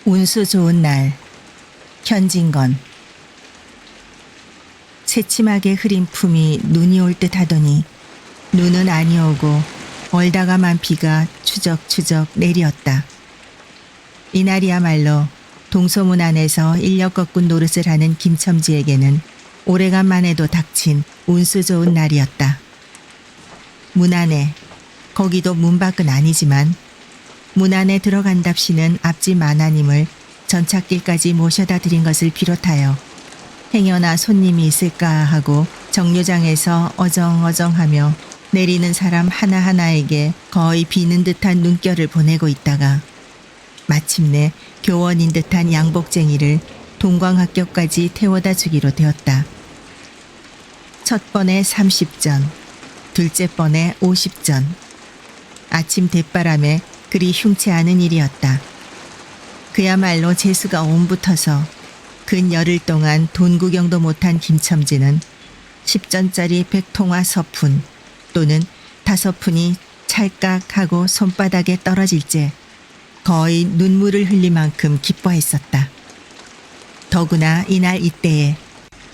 운수 좋은 날, 현진건. 새침하게 흐린 품이 눈이 올 듯 하더니 눈은 아니오고 얼다가만 비가 추적추적 내리었다. 이날이야말로 동소문 안에서 인력 거꾼 노릇을 하는 김첨지에게는 오래간만에도 닥친 운수 좋은 날이었다. 문 안에, 거기도 문 밖은 아니지만 문 안에 들어간답시는 앞집 마나님을 전찻길까지 모셔다 드린 것을 비롯하여 행여나 손님이 있을까 하고 정류장에서 어정어정하며 내리는 사람 하나하나에게 거의 비는 듯한 눈결을 보내고 있다가 마침내 교원인 듯한 양복쟁이를 동광학교까지 태워다 주기로 되었다. 첫 번에 30전, 둘째 번에 50전. 아침 대바람에 그리 흉치 않은 일이었다. 그야말로 재수가 옴붙어서 근 열흘 동안 돈 구경도 못한 김첨지는 10전짜리 100통화 서푼 또는 5푼이 찰깍하고 손바닥에 떨어질째 거의 눈물을 흘릴 만큼 기뻐했었다. 더구나 이날 이때에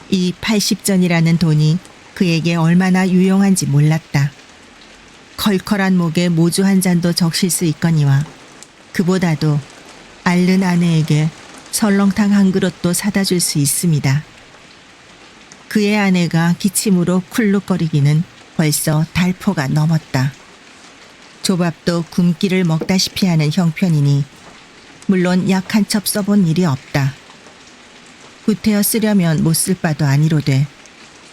이 80전이라는 돈이 그에게 얼마나 유용한지 몰랐다. 컬컬한 목에 모주 한 잔도 적실 수 있거니와 그보다도 앓는 아내에게 설렁탕 한 그릇도 사다 줄 수 있습니다. 그의 아내가 기침으로 쿨룩거리기는 벌써 달포가 넘었다. 조밥도 굶기를 먹다시피 하는 형편이니 물론 약 한 첩 써본 일이 없다. 구태여 쓰려면 못 쓸 바도 아니로되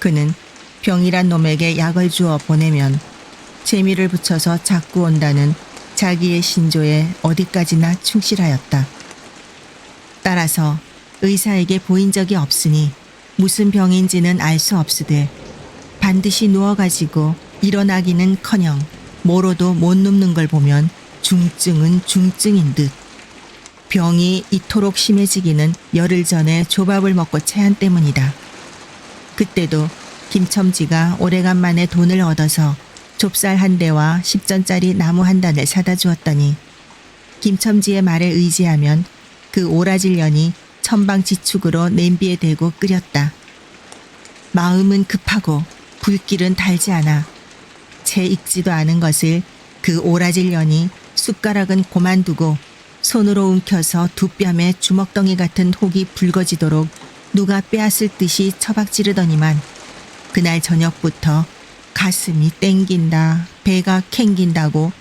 그는 병이란 놈에게 약을 주어 보내면 재미를 붙여서 자꾸 온다는 자기의 신조에 어디까지나 충실하였다. 따라서 의사에게 보인 적이 없으니 무슨 병인지는 알 수 없으되 반드시 누워가지고 일어나기는커녕 모로도 못 눕는 걸 보면 중증은 중증인 듯 병이 이토록 심해지기는 열흘 전에 조밥을 먹고 체한 때문이다. 그때도 김첨지가 오래간만에 돈을 얻어서 좁쌀 한 대와 10전짜리 나무 한 단을 사다 주었더니 김첨지의 말에 의지하면 그 오라질년이 천방지축으로 냄비에 대고 끓였다. 마음은 급하고 불길은 달지 않아 채 익지도 않은 것을 그 오라질년이 숟가락은 고만두고 손으로 움켜서 두 뺨에 주먹덩이 같은 혹이 붉어지도록 누가 빼앗을 듯이 처박지르더니만 그날 저녁부터 가슴이 땡긴다, 배가 캥긴다고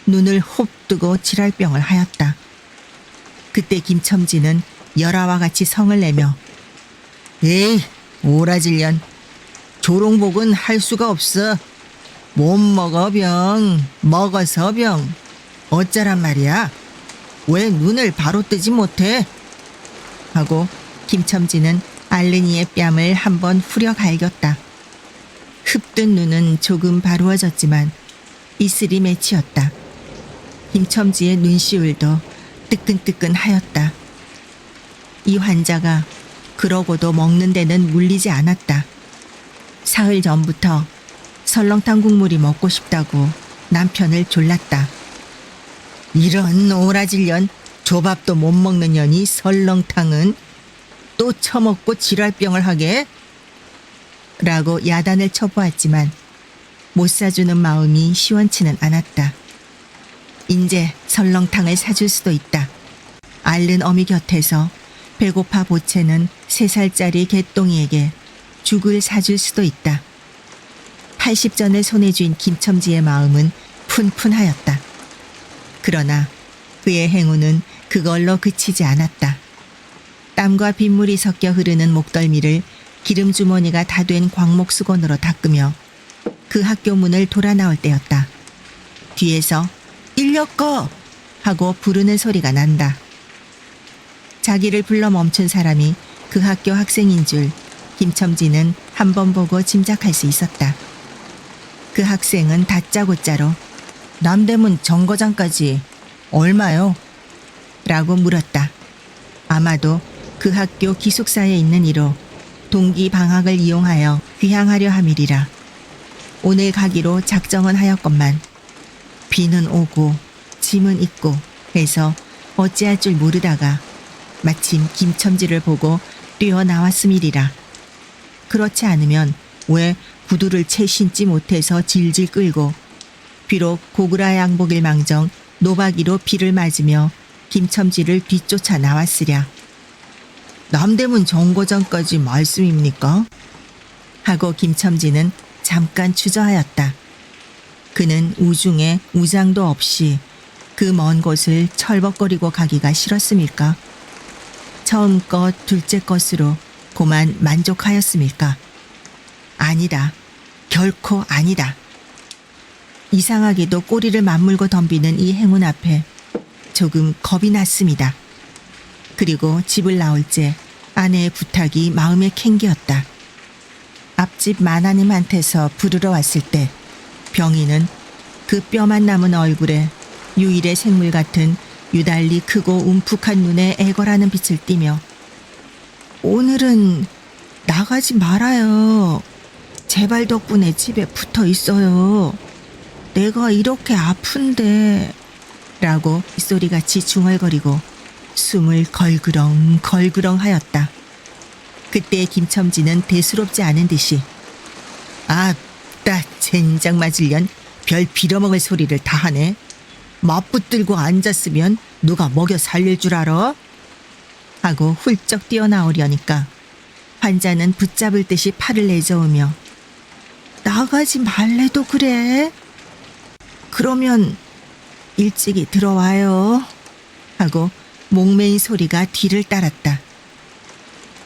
눈을 홉 뜨고 지랄병을 하였다. 그때 김첨지는 열화와 같이 성을 내며 에이 오라질년 조롱복은 할 수가 없어. 못 먹어 병, 먹어서 병. 어쩌란 말이야. 왜 눈을 바로 뜨지 못해? 하고 김첨지는 앓는이의 뺨을 한번 후려 갈겼다. 흡뜬 눈은 조금 바루어졌지만 이슬이 맺히었다. 김첨지의 눈시울도 뜨끈뜨끈하였다. 이 환자가 그러고도 먹는 데는 물리지 않았다. 사흘 전부터 설렁탕 국물이 먹고 싶다고 남편을 졸랐다. 이런 오라질년 조밥도 못 먹는 년이 설렁탕은 또 처먹고 지랄병을 하게? 라고 야단을 쳐보았지만 못 사주는 마음이 시원치는 않았다. 인제 설렁탕을 사줄 수도 있다. 앓는 어미 곁에서 배고파 보채는 3살짜리 개똥이에게 죽을 사줄 수도 있다. 80전을 손에 쥔 김첨지의 마음은 푼푼하였다. 그러나 그의 행운은 그걸로 그치지 않았다. 땀과 빗물이 섞여 흐르는 목덜미를 기름주머니가 다 된 광목수건으로 닦으며 그 학교 문을 돌아 나올 때였다. 뒤에서 인력거! 하고 부르는 소리가 난다. 자기를 불러 멈춘 사람이 그 학교 학생인 줄 김첨지는 한 번 보고 짐작할 수 있었다. 그 학생은 다짜고짜로 남대문 정거장까지 얼마요? 라고 물었다. 아마도 그 학교 기숙사에 있는 이로 동기 방학을 이용하여 귀향하려 함이리라. 오늘 가기로 작정은 하였건만 비는 오고 짐은 있고 해서 어찌할 줄 모르다가 마침 김첨지를 보고 뛰어나왔음이리라. 그렇지 않으면 왜 구두를 채 신지 못해서 질질 끌고 비록 고구라 양복일 망정 노박이로 비를 맞으며 김첨지를 뒤쫓아 나왔으랴. 남대문 정거장까지 말씀입니까? 하고 김첨지는 잠깐 주저하였다. 그는 우중에 우장도 없이 그 먼 곳을 철벅거리고 가기가 싫었음일까? 처음 것 둘째 것으로 고만 만족하였음일까? 아니다. 결코 아니다. 이상하게도 꼬리를 맞물고 덤비는 이 행운 앞에 조금 겁이 났습니다. 그리고 집을 나올 때 아내의 부탁이 마음에 캥기었다. 앞집 마나님한테서 부르러 왔을 때 병이는 그 뼈만 남은 얼굴에 유일의 생물 같은 유달리 크고 움푹한 눈에 애걸하는 빛을 띠며 오늘은 나가지 말아요. 제발 덕분에 집에 붙어 있어요. 내가 이렇게 아픈데 라고 소리같이 중얼거리고 숨을 걸그렁 걸그렁 하였다. 그때 김첨지는 대수롭지 않은 듯이 아따 젠장 맞으련 별 빌어먹을 소리를 다 하네. 맞붙들고 앉았으면 누가 먹여 살릴 줄 알아? 하고 훌쩍 뛰어나오려니까 환자는 붙잡을 듯이 팔을 내저으며 나가지 말래도 그래? 그러면 일찍이 들어와요. 하고 목매인 소리가 뒤를 따랐다.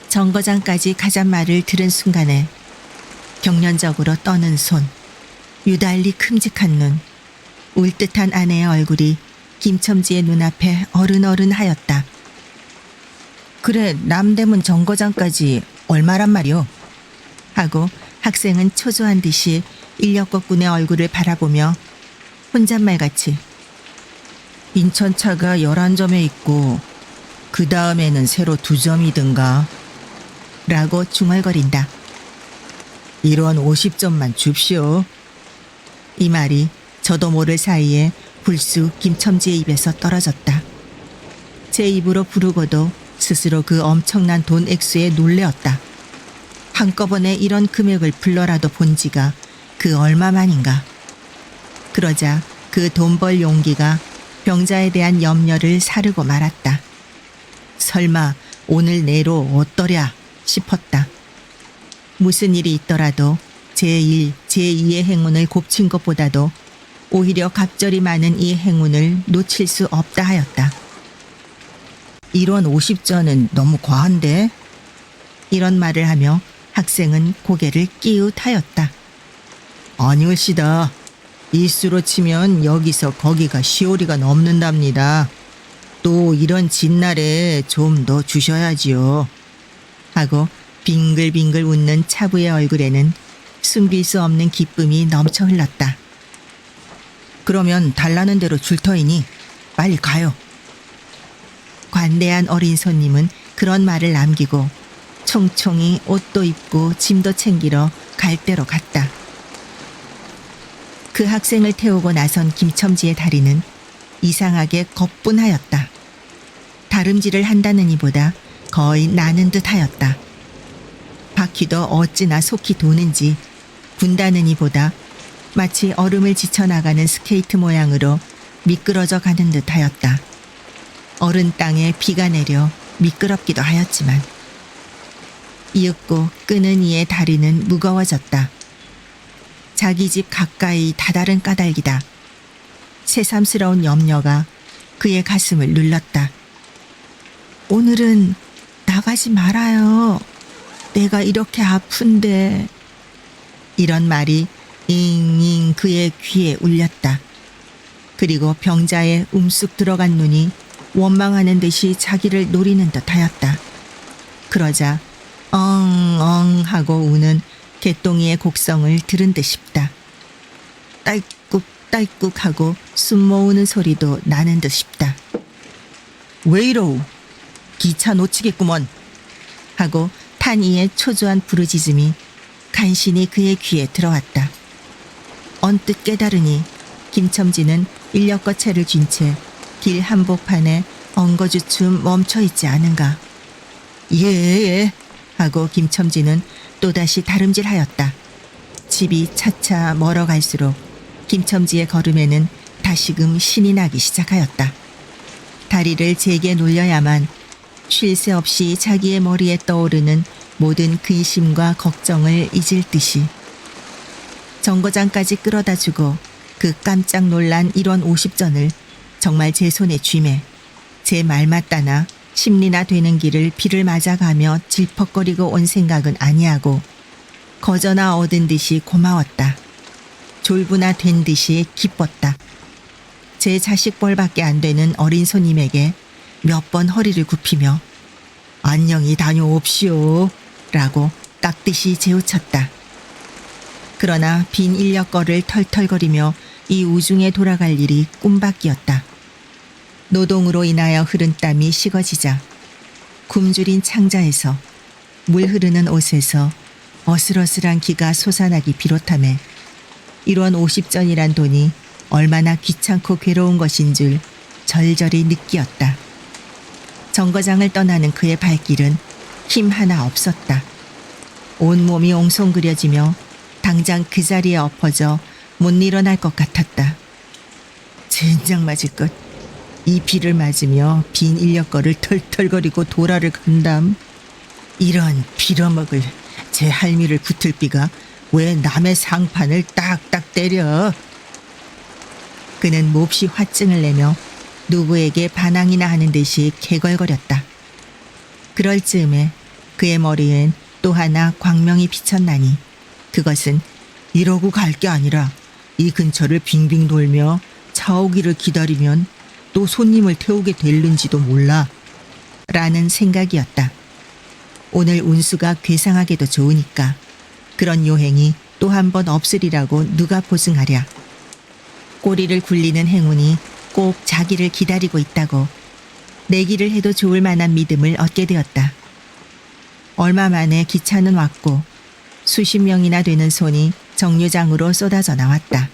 정거장까지 가잔 말을 들은 순간에 경련적으로 떠는 손, 유달리 큼직한 눈, 울듯한 아내의 얼굴이 김첨지의 눈앞에 어른어른하였다. 그래 남대문 정거장까지 얼마란 말이오? 하고 학생은 초조한 듯이 인력거꾼의 얼굴을 바라보며 혼잣말같이 인천차가 11점에 있고 그 다음에는 새로 2점이든가 라고 중얼거린다. 이런 50점만 줍시오. 이 말이 저도 모를 사이에 불쑥 김첨지의 입에서 떨어졌다. 제 입으로 부르고도 스스로 그 엄청난 돈 액수에 놀래었다. 한꺼번에 이런 금액을 불러라도 본 지가 그 얼마만인가. 그러자 그 돈 벌 용기가 병자에 대한 염려를 사르고 말았다. 설마 오늘 내로 어떠랴 싶었다. 무슨 일이 있더라도 제1, 제2의 행운을 곱친 것보다도 오히려 갑절이 많은 이 행운을 놓칠 수 없다 하였다. 이런 50전은 너무 과한데? 이런 말을 하며 학생은 고개를 끼웃하였다. 아니올시다. 일수로 치면 여기서 거기가 시오리가 넘는답니다. 또 이런 진날에 좀 더 주셔야지요. 하고 빙글빙글 웃는 차부의 얼굴에는 숨길 수 없는 기쁨이 넘쳐 흘렀다. 그러면 달라는 대로 줄 터이니 빨리 가요. 관대한 어린 손님은 그런 말을 남기고 총총히 옷도 입고 짐도 챙기러 갈대로 갔다. 그 학생을 태우고 나선 김첨지의 다리는 이상하게 거뿐하였다. 다름질을 한다는 이보다 거의 나는 듯 하였다. 바퀴도 어찌나 속히 도는지 분다는 이보다 마치 얼음을 지쳐나가는 스케이트 모양으로 미끄러져 가는 듯 하였다. 어른 땅에 비가 내려 미끄럽기도 하였지만 이윽고 끄는 이의 다리는 무거워졌다. 자기 집 가까이 다다른 까닭이다. 새삼스러운 염려가 그의 가슴을 눌렀다. 오늘은 나가지 말아요. 내가 이렇게 아픈데. 이런 말이 잉잉 그의 귀에 울렸다. 그리고 병자의 움쑥 들어간 눈이 원망하는 듯이 자기를 노리는 듯 하였다. 그러자 엉엉 하고 우는 개똥이의 곡성을 들은 듯 싶다. 딸꾹딸꾹 하고 숨 모으는 소리도 나는 듯 싶다. 왜 이러우? 기차 놓치겠구먼. 하고 탄 이의 초조한 부르짖음이 간신히 그의 귀에 들어왔다. 언뜻 깨달으니 김첨지는 인력거체를 쥔 채 길 한복판에 엉거주춤 멈춰 있지 않은가. 예, 하고 김첨지는 또다시 다름질하였다. 집이 차차 멀어갈수록 김첨지의 걸음에는 다시금 신이 나기 시작하였다. 다리를 제게 놀려야만 쉴 새 없이 자기의 머리에 떠오르는 모든 근심과 걱정을 잊을 듯이 정거장까지 끌어다 주고 그 깜짝 놀란 1원 50전을 정말 제 손에 쥐매 제 말 맞다나 심리나 되는 길을 비를 맞아가며 질퍽거리고 온 생각은 아니하고 거저나 얻은 듯이 고마웠다. 졸부나 된 듯이 기뻤다. 제 자식뻘밖에 안 되는 어린 손님에게 몇 번 허리를 굽히며 안녕히 다녀옵시오 라고 깍듯이 재우쳤다. 그러나 빈 인력거를 털털거리며 이 우중에 돌아갈 일이 꿈밖이었다. 노동으로 인하여 흐른 땀이 식어지자 굶주린 창자에서 물 흐르는 옷에서 어슬어슬한 기가 솟아나기 비롯하며 1원 50전이란 돈이 얼마나 귀찮고 괴로운 것인 줄 절절히 느끼었다. 정거장을 떠나는 그의 발길은 힘 하나 없었다. 온몸이 옹송그려지며 당장 그 자리에 엎어져 못 일어날 것 같았다. 젠장 맞을 것. 이 비를 맞으며 빈 인력거를 털털거리고 도라를 간담. 이런 빌어먹을 제 할미를 붙을 비가 왜 남의 상판을 딱딱 때려. 그는 몹시 화증을 내며 누구에게 반항이나 하는 듯이 개걸거렸다. 그럴 즈음에 그의 머리엔 또 하나 광명이 비쳤나니 그것은 이러고 갈 게 아니라 이 근처를 빙빙 돌며 차 오기를 기다리면 또 손님을 태우게 될는지도 몰라 라는 생각이었다. 오늘 운수가 괴상하게도 좋으니까 그런 요행이 또 한 번 없으리라고 누가 보증하랴. 꼬리를 굴리는 행운이 꼭 자기를 기다리고 있다고 내기를 해도 좋을 만한 믿음을 얻게 되었다. 얼마 만에 기차는 왔고 수십 명이나 되는 손이 정류장으로 쏟아져 나왔다.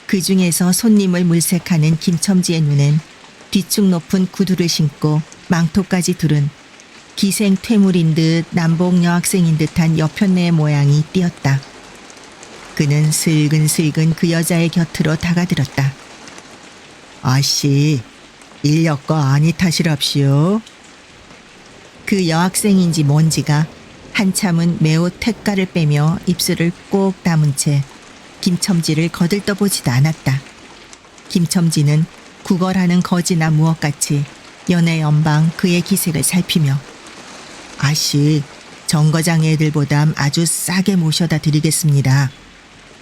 그 중에서 손님을 물색하는 김첨지의 눈엔 뒤축 높은 구두를 신고 망토까지 두른 기생 퇴물인 듯 남복 여학생인 듯한 여편네의 모양이 띄었다. 그는 슬근슬근 그 여자의 곁으로 다가들었다. 아씨, 인력거 아니 탓이랍시오. 그 여학생인지 뭔지가 한참은 매우 택가를 빼며 입술을 꼭 다문 채 김첨지를 거들떠보지도 않았다. 김첨지는 구걸하는 거지나 무엇같이 연애 연방 그의 기색을 살피며 아씨, 정거장 애들보담 아주 싸게 모셔다 드리겠습니다.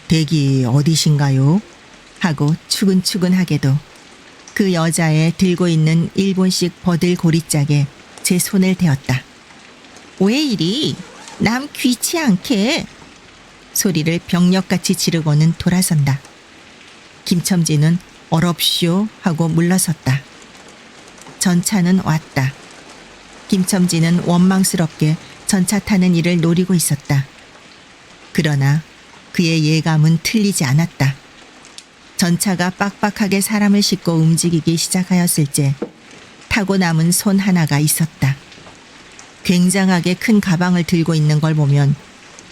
댁이 어디신가요? 하고 추근추근하게도 그 여자의 들고 있는 일본식 버들 고리짝에 제 손을 대었다. 왜 이리 남 귀치 않게 소리를 병력같이 지르고는 돌아선다. 김첨지는 어럽쇼 하고 물러섰다. 전차는 왔다. 김첨지는 원망스럽게 전차 타는 일을 노리고 있었다. 그러나 그의 예감은 틀리지 않았다. 전차가 빡빡하게 사람을 싣고 움직이기 시작하였을 때 타고 남은 손 하나가 있었다. 굉장하게 큰 가방을 들고 있는 걸 보면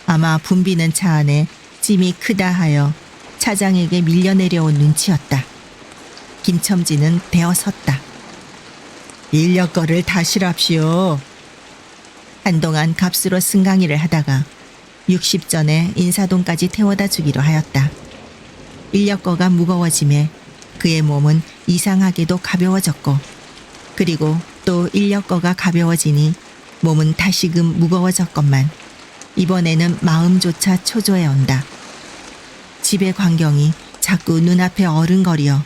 아마 붐비는 차 안에 짐이 크다 하여 차장에게 밀려 내려온 눈치였다. 김첨지는 대어섰다. 인력거를 다시랍시오. 한동안 값으로 승강이를 하다가 60전에 인사동까지 태워다 주기로 하였다. 인력거가 무거워짐에 그의 몸은 이상하게도 가벼워졌고 그리고 또 인력거가 가벼워지니 몸은 다시금 무거워졌건만 이번에는 마음조차 초조해 온다. 집의 광경이 자꾸 눈앞에 어른거려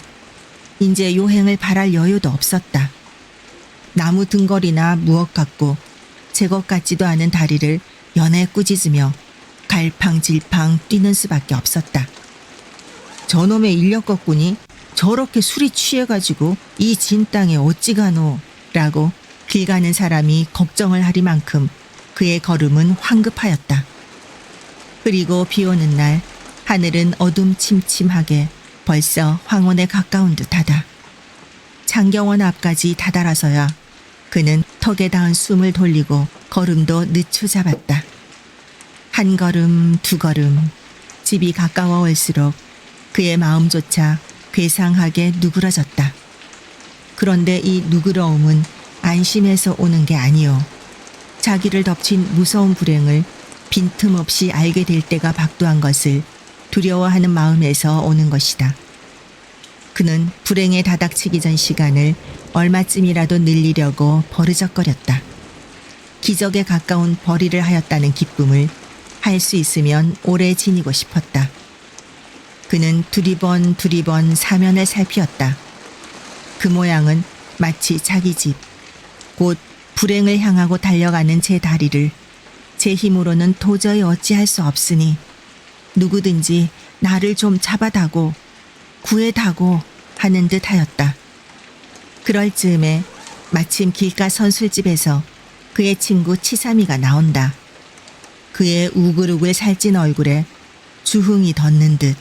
이제 요행을 바랄 여유도 없었다. 나무 등걸이나 무엇 같고 제 것 같지도 않은 다리를 연애 꾸짖으며 갈팡질팡 뛰는 수밖에 없었다. 저놈의 인력거꾼이 저렇게 술이 취해가지고 이 진 땅에 어찌 가노 라고 길 가는 사람이 걱정을 하리만큼 그의 걸음은 황급하였다. 그리고 비 오는 날 하늘은 어둠침침하게 벌써 황혼에 가까운 듯하다. 장경원 앞까지 다다라서야 그는 턱에 닿은 숨을 돌리고 걸음도 늦추잡았다. 한 걸음, 두 걸음, 집이 가까워 올수록 그의 마음조차 괴상하게 누그러졌다. 그런데 이 누그러움은 안심해서 오는 게 아니요. 자기를 덮친 무서운 불행을 빈틈없이 알게 될 때가 박두한 것을 두려워하는 마음에서 오는 것이다. 그는 불행에 다닥치기 전 시간을 얼마쯤이라도 늘리려고 버르적거렸다. 기적에 가까운 벌이를 하였다는 기쁨을 할 수 있으면 오래 지니고 싶었다. 그는 두리번 사면을 살피었다. 그 모양은 마치 자기 집, 곧 불행을 향하고 달려가는 제 다리를 제 힘으로는 도저히 어찌할 수 없으니 누구든지 나를 좀 잡아다고 구해다고 하는 듯 하였다. 그럴 즈음에 마침 길가 선술집에서 그의 친구 치삼이가 나온다. 그의 우글우글 살찐 얼굴에 주흥이 덧는 듯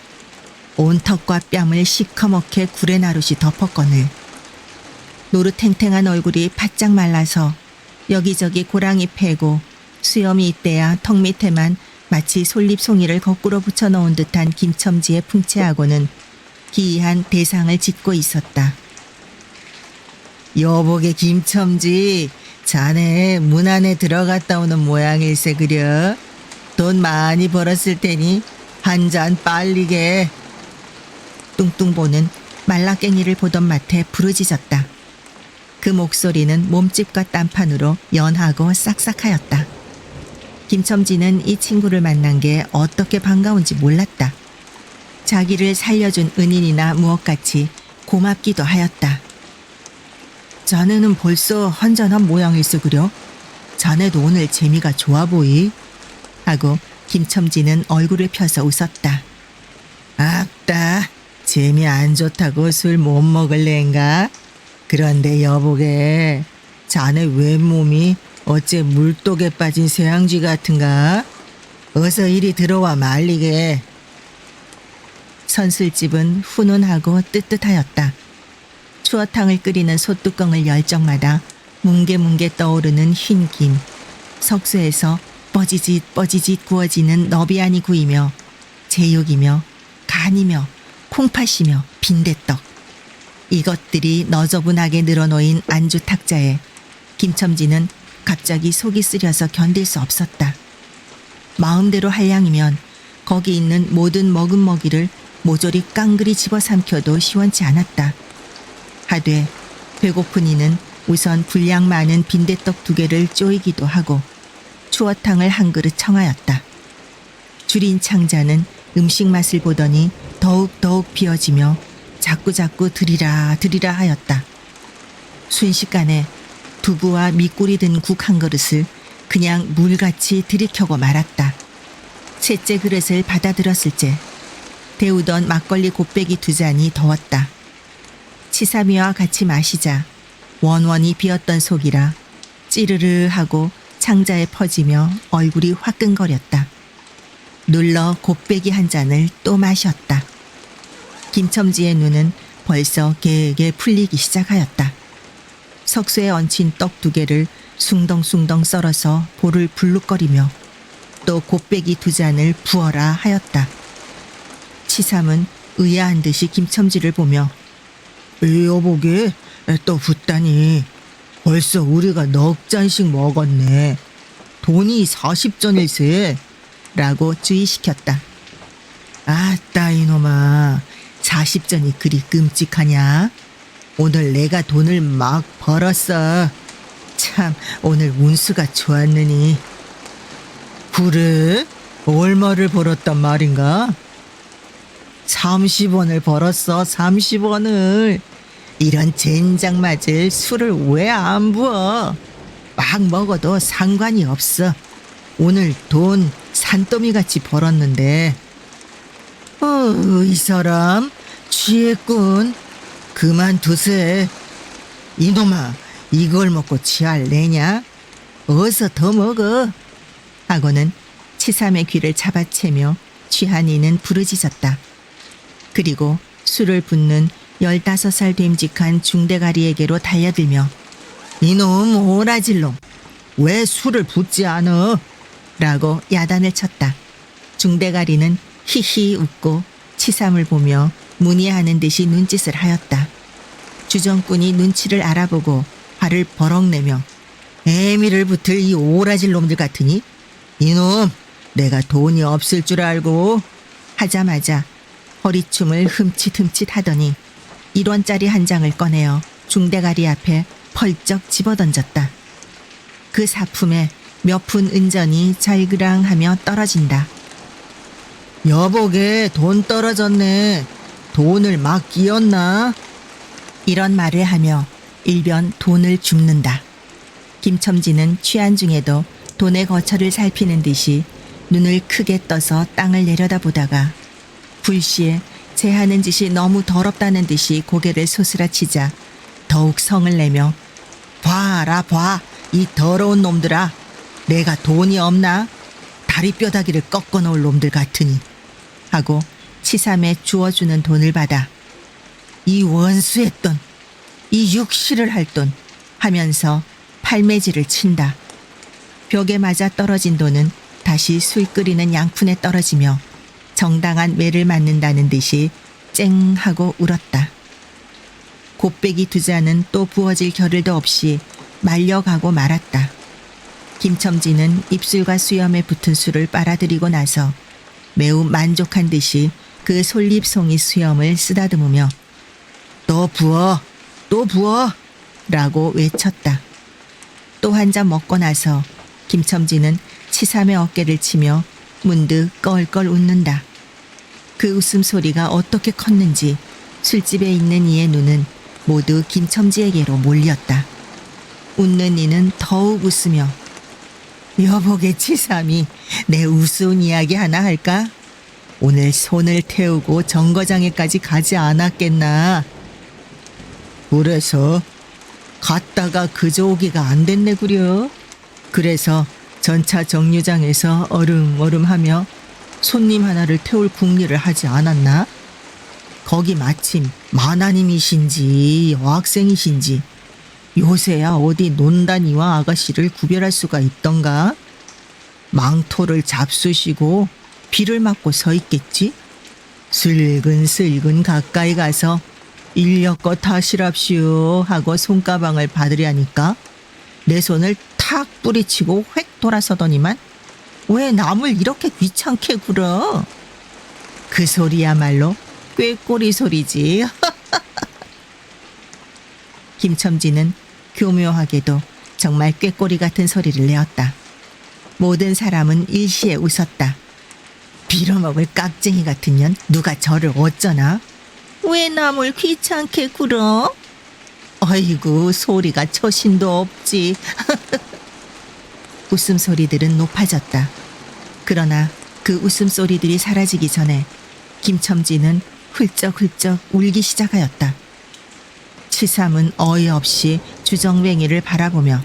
온 턱과 뺨을 시커멓게 구레나룻이 덮었거늘 노릇탱탱한 얼굴이 바짝 말라서 여기저기 고랑이 패고 수염이 있대야 턱 밑에만 마치 솔잎송이를 거꾸로 붙여놓은 듯한 김첨지의 풍채하고는 기이한 대상을 짓고 있었다. 여보게 김첨지, 자네 문 안에 들어갔다 오는 모양일세 그려. 돈 많이 벌었을 테니 한 잔 빨리게. 뚱뚱보는 말라깽이를 보던 맛에 부르짖었다. 그 목소리는 몸집과 딴판으로 연하고 싹싹하였다. 김첨지는 이 친구를 만난 게 어떻게 반가운지 몰랐다. 자기를 살려준 은인이나 무엇같이 고맙기도 하였다. 자네는 벌써 한잔한 모양일세 그려. 자네도 오늘 재미가 좋아 보이. 하고 김첨지는 얼굴을 펴서 웃었다. 악다, 재미 안 좋다고 술 못 먹을래인가? 그런데 여보게, 자네 왼몸이 어째 물독에 빠진 새앙쥐 같은가? 어서 이리 들어와 말리게. 선술집은 훈훈하고 뜨뜻하였다. 추어탕을 끓이는 솥뚜껑을 열 적마다 뭉게뭉게 떠오르는 흰김, 석쇠에서 뻐지짓 구워지는 너비안이 구이며 제육이며 간이며 콩팥이며 빈대떡, 이것들이 너저분하게 늘어놓인 안주 탁자에 김첨지는 갑자기 속이 쓰려서 견딜 수 없었다. 마음대로 할 양이면 거기 있는 모든 먹음먹이를 모조리 깡그리 집어삼켜도 시원치 않았다. 하되 배고픈 이는 우선 분량 많은 빈대떡 2개를 쪼이기도 하고 추어탕을 한 그릇 청하였다. 줄인 창자는 음식 맛을 보더니 더욱 비어지며 자꾸자꾸 드리라 하였다. 순식간에 두부와 미꾸리 든 국 한 그릇을 그냥 물같이 들이켜고 말았다. 셋째 그릇을 받아들었을째 데우던 막걸리 곱빼기 2잔이 더웠다. 치사미와 같이 마시자 원원이 비었던 속이라 찌르르 하고 창자에 퍼지며 얼굴이 화끈거렸다. 눌러 곱빼기 한 잔을 또 마셨다. 김첨지의 눈은 벌써 개게 풀리기 시작하였다. 석쇠에 얹힌 떡 2개를 숭덩숭덩 썰어서 볼을 불룩거리며 또 곱빼기 2잔을 부어라 하였다. 치삼은 의아한 듯이 김첨지를 보며 여보게 또 붓다니 벌써 우리가 넉 잔씩 먹었네. 돈이 40전일세 라고 주의시켰다. 아따 이놈아, 40전이 그리 끔찍하냐? 오늘 내가 돈을 막 벌었어. 참 오늘 운수가 좋았느니. 그래? 얼마를 벌었단 말인가? 30원을 벌었어. 30원을. 이런 젠장 맞을 술을 왜 안 부어? 막 먹어도 상관이 없어. 오늘 돈 산더미같이 벌었는데. 이 사람 취했군. 그만두세. 이놈아, 이걸 먹고 취할래냐? 어서 더 먹어. 하고는 치삼의 귀를 잡아채며 취한 이는 부르짖었다. 그리고 술을 붓는 15살 됨직한 중대가리에게로 달려들며 이놈 오라질놈 왜 술을 붓지 않어? 라고 야단을 쳤다. 중대가리는 히히 웃고 치삼을 보며 문의하는 듯이 눈짓을 하였다. 주정꾼이 눈치를 알아보고 화를 버럭 내며 애미를 붙을 이 오라질 놈들 같으니 이놈 내가 돈이 없을 줄 알고 하자마자 허리춤을 흠칫흠칫 하더니 1원짜리 한 장을 꺼내어 중대가리 앞에 펄쩍 집어던졌다. 그 사품에 몇 푼 은전이 잘그랑하며 떨어진다. 여보게 돈 떨어졌네. 돈을 막 끼었나? 이런 말을 하며 일변 돈을 줍는다. 김첨지는 취한 중에도 돈의 거처를 살피는 듯이 눈을 크게 떠서 땅을 내려다보다가 불시에 제 하는 짓이 너무 더럽다는 듯이 고개를 소스라치자 더욱 성을 내며 봐라 봐 이 더러운 놈들아 내가 돈이 없나? 다리뼈다귀를 꺾어 놓을 놈들 같으니 하고 치삼에 주워주는 돈을 받아 이 원수의 돈, 이 육시를 할 돈 하면서 팔매질을 친다. 벽에 맞아 떨어진 돈은 다시 술 끓이는 양푼에 떨어지며 정당한 매를 맞는다는 듯이 쨍 하고 울었다. 곱빼기 2잔은 또 부어질 겨를도 없이 말려가고 말았다. 김첨지는 입술과 수염에 붙은 술을 빨아들이고 나서 매우 만족한 듯이 그 솔잎송이 수염을 쓰다듬으며 또 부어 또 부어 라고 외쳤다. 또 한 잔 먹고 나서 김첨지는 치삼의 어깨를 치며 문득 껄껄 웃는다. 그 웃음소리가 어떻게 컸는지 술집에 있는 이의 눈은 모두 김첨지에게로 몰렸다. 웃는 이는 더욱 웃으며 여보게 치삼이 내 우스운 이야기 하나 할까? 오늘 손을 태우고 정거장에까지 가지 않았겠나? 그래서 갔다가 그저 오기가 안 됐네 구려. 그래서 전차 정류장에서 어름어름하며 손님 하나를 태울 궁리를 하지 않았나? 거기 마침 마나님이신지 여학생이신지 요새야 어디 논다니와 아가씨를 구별할 수가 있던가? 망토를 잡수시고 비를 맞고 서 있겠지? 슬근슬근 가까이 가서 인력껏 하시랍시오 하고 손가방을 받으려니까 내 손을 탁 뿌리치고 획 돌아서더니만 왜 남을 이렇게 귀찮게 굴어? 그 소리야말로 꾀꼬리 소리지. 김첨지는 교묘하게도 정말 꾀꼬리 같은 소리를 내었다. 모든 사람은 일시에 웃었다. 빌어먹을 깍쟁이 같은 년 누가 저를 어쩌나? 왜 남을 귀찮게 굴어? 어이구 소리가 처신도 없지. 웃음소리들은 높아졌다. 그러나 그 웃음소리들이 사라지기 전에 김첨지는 훌쩍훌쩍 울기 시작하였다. 치삼은 어이없이 주정뱅이를 바라보며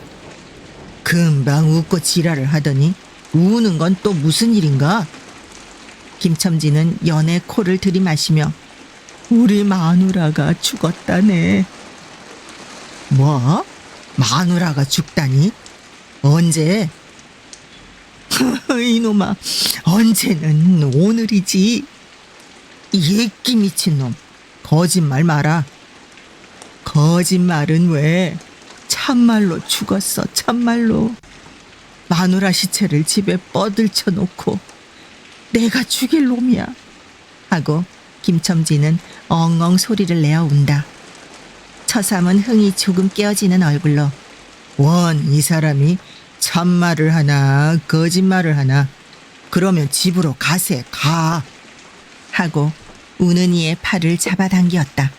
금방 웃고 지랄을 하더니 우는 건 또 무슨 일인가? 김첨지는 연에 코를 들이마시며 우리 마누라가 죽었다네. 뭐? 마누라가 죽다니? 언제? 이놈아 언제는 오늘이지. 이 애끼 미친놈 거짓말 마라. 거짓말은 왜? 참말로 죽었어 참말로. 마누라 시체를 집에 뻗을쳐 놓고 내가 죽일 놈이야 하고 김첨지는 엉엉 소리를 내어 운다. 처삼은 흥이 조금 깨어지는 얼굴로 원 이 사람이 참말을 하나 거짓말을 하나 그러면 집으로 가세 가 하고 우는 이의 팔을 잡아당겼다.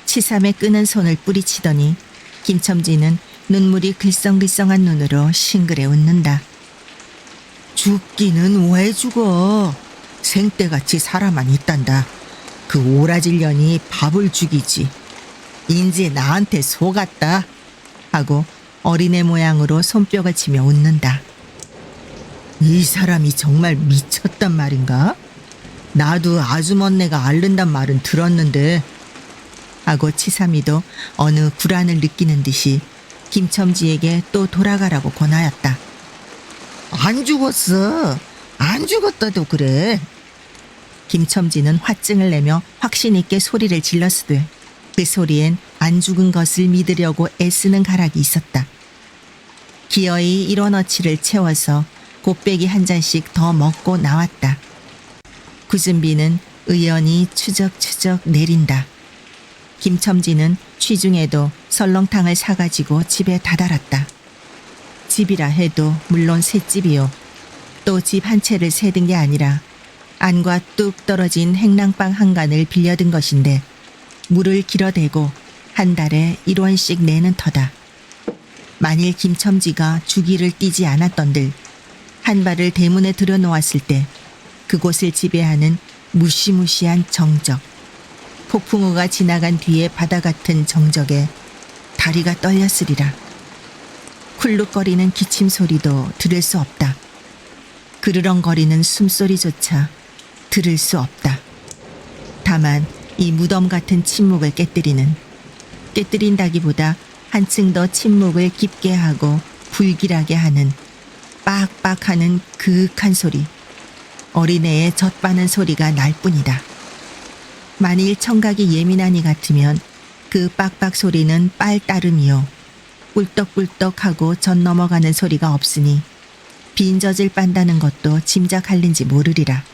치삼의 끄는 손을 뿌리치더니 김첨지는 눈물이 글썽글썽한 눈으로 싱그레 웃는다. 죽기는 왜 죽어? 생때같이 살아만 있단다. 그 오라질 년이 밥을 죽이지. 인제 나한테 속았다 하고 어린애 모양으로 손뼉을 치며 웃는다. 이 사람이 정말 미쳤단 말인가? 나도 아주머니가 앓는단 말은 들었는데 하고 치삼이도 어느 불안을 느끼는 듯이 김첨지에게 또 돌아가라고 권하였다. 안 죽었어. 안 죽었다도 그래. 김첨지는 화증을 내며 확신 있게 소리를 질렀으되 그 소리엔 안 죽은 것을 믿으려고 애쓰는 가락이 있었다. 기어이 일원어치를 채워서 곱빼기 한 잔씩 더 먹고 나왔다. 구준비는 의연히 추적추적 내린다. 김첨지는 취중에도 설렁탕을 사가지고 집에 다다랐다. 집이라 해도 물론 셋집이요. 또 집 한 채를 세든 게 아니라 안과 뚝 떨어진 행랑방 한 간을 빌려든 것인데 물을 길어대고 한 달에 1원씩 내는 터다. 만일 김첨지가 주기를 띄지 않았던들 한 발을 대문에 들여놓았을 때 그곳을 지배하는 무시무시한 정적, 폭풍우가 지나간 뒤에 바다 같은 정적에 다리가 떨렸으리라. 쿨룩거리는 기침 소리도 들을 수 없다. 그르렁거리는 숨소리조차 들을 수 없다. 다만 이 무덤 같은 침묵을 깨뜨린다기보다 한층 더 침묵을 깊게 하고 불길하게 하는 빡빡하는 그윽한 소리, 어린애의 젖바는 소리가 날 뿐이다. 만일 청각이 예민한 이 같으면 그 빡빡 소리는 빨 따름이요. 꿀떡꿀떡하고 젖 넘어가는 소리가 없으니 빈젖을 빤다는 것도 짐작할는지 모르리라.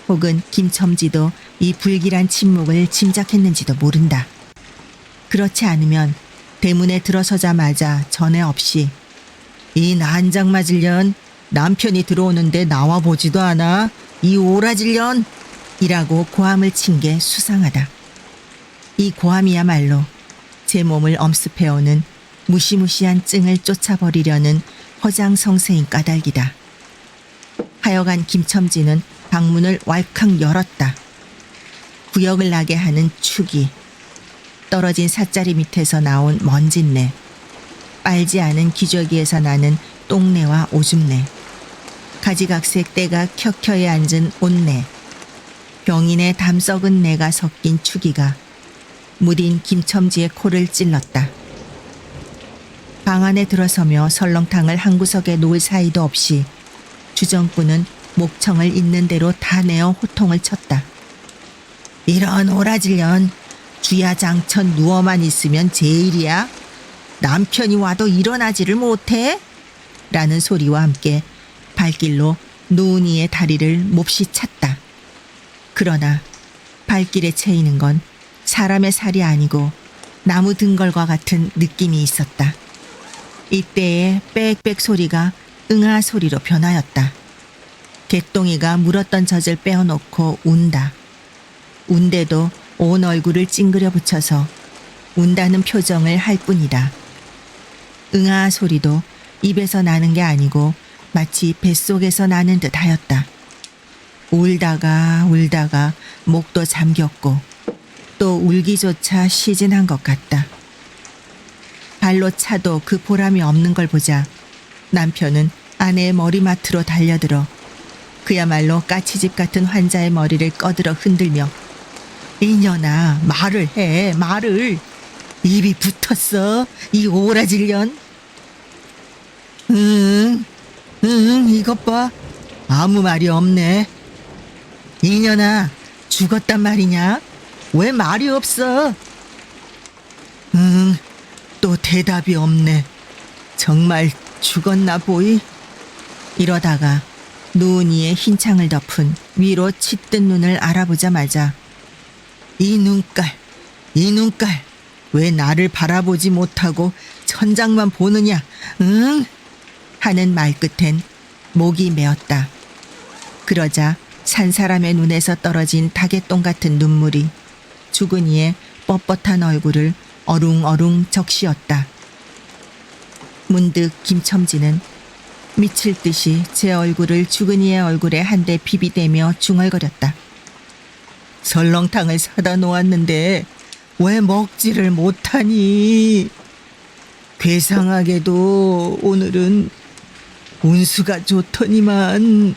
혹은 김첨지도 이 불길한 침묵을 짐작했는지도 모른다. 그렇지 않으면 대문에 들어서자마자 전에 없이 이 난장 맞을 년, 남편이 들어오는데 나와보지도 않아, 이 오라질 년 이라고 고함을 친 게 수상하다. 이 고함이야말로 제 몸을 엄습해오는 무시무시한 증을 쫓아버리려는 허장성세인 까닭이다. 하여간 김첨지는 방문을 왈칵 열었다. 구역을 나게 하는 축이, 떨어진 삿자리 밑에서 나온 먼짓내, 빨지 않은 기저귀에서 나는 똥내와 오줌내, 가지각색 때가 켜켜이 앉은 옷내, 병인의 담썩은 내가 섞인 축이가 무딘 김첨지의 코를 찔렀다. 방 안에 들어서며 설렁탕을 한 구석에 놓을 사이도 없이 주정꾼은 목청을 있는 대로 다 내어 호통을 쳤다. 이런 오라질년, 주야장천 누워만 있으면 제일이야? 남편이 와도 일어나지를 못해? 라는 소리와 함께 발길로 노은이의 다리를 몹시 찼다. 그러나 발길에 채이는 건 사람의 살이 아니고 나무 등걸과 같은 느낌이 있었다. 이때에 빽빽 소리가 응아 소리로 변하였다. 개똥이가 물었던 젖을 빼어놓고 운다. 운데도 온 얼굴을 찡그려 붙여서 운다는 표정을 할 뿐이다. 응아 소리도 입에서 나는 게 아니고 마치 뱃속에서 나는 듯 하였다. 울다가 목도 잠겼고 또 울기조차 시진한 것 같다. 발로 차도 그 보람이 없는 걸 보자 남편은 아내의 머리맡으로 달려들어 그야말로 까치집 같은 환자의 머리를 꺼들어 흔들며 이년아, 말을 해, 말을. 입이 붙었어, 이 오라질년. 이것 봐. 아무 말이 없네. 이년아, 죽었단 말이냐? 왜 말이 없어? 또 대답이 없네. 정말 죽었나 보이? 이러다가 노은이의 흰 창을 덮은 위로 짙은 눈을 알아보자마자 이 눈깔, 왜 나를 바라보지 못하고 천장만 보느냐, 응? 하는 말끝엔 목이 메었다. 그러자 산 사람의 눈에서 떨어진 다개똥 같은 눈물이 죽은 이의 뻣뻣한 얼굴을 어룽어룽 적시었다. 문득 김첨지는 미칠 듯이 제 얼굴을 죽은 이의 얼굴에 한 대 비비대며 중얼거렸다. 설렁탕을 사다 놓았는데 왜 먹지를 못하니? 괴상하게도 오늘은 운수가 좋더니만.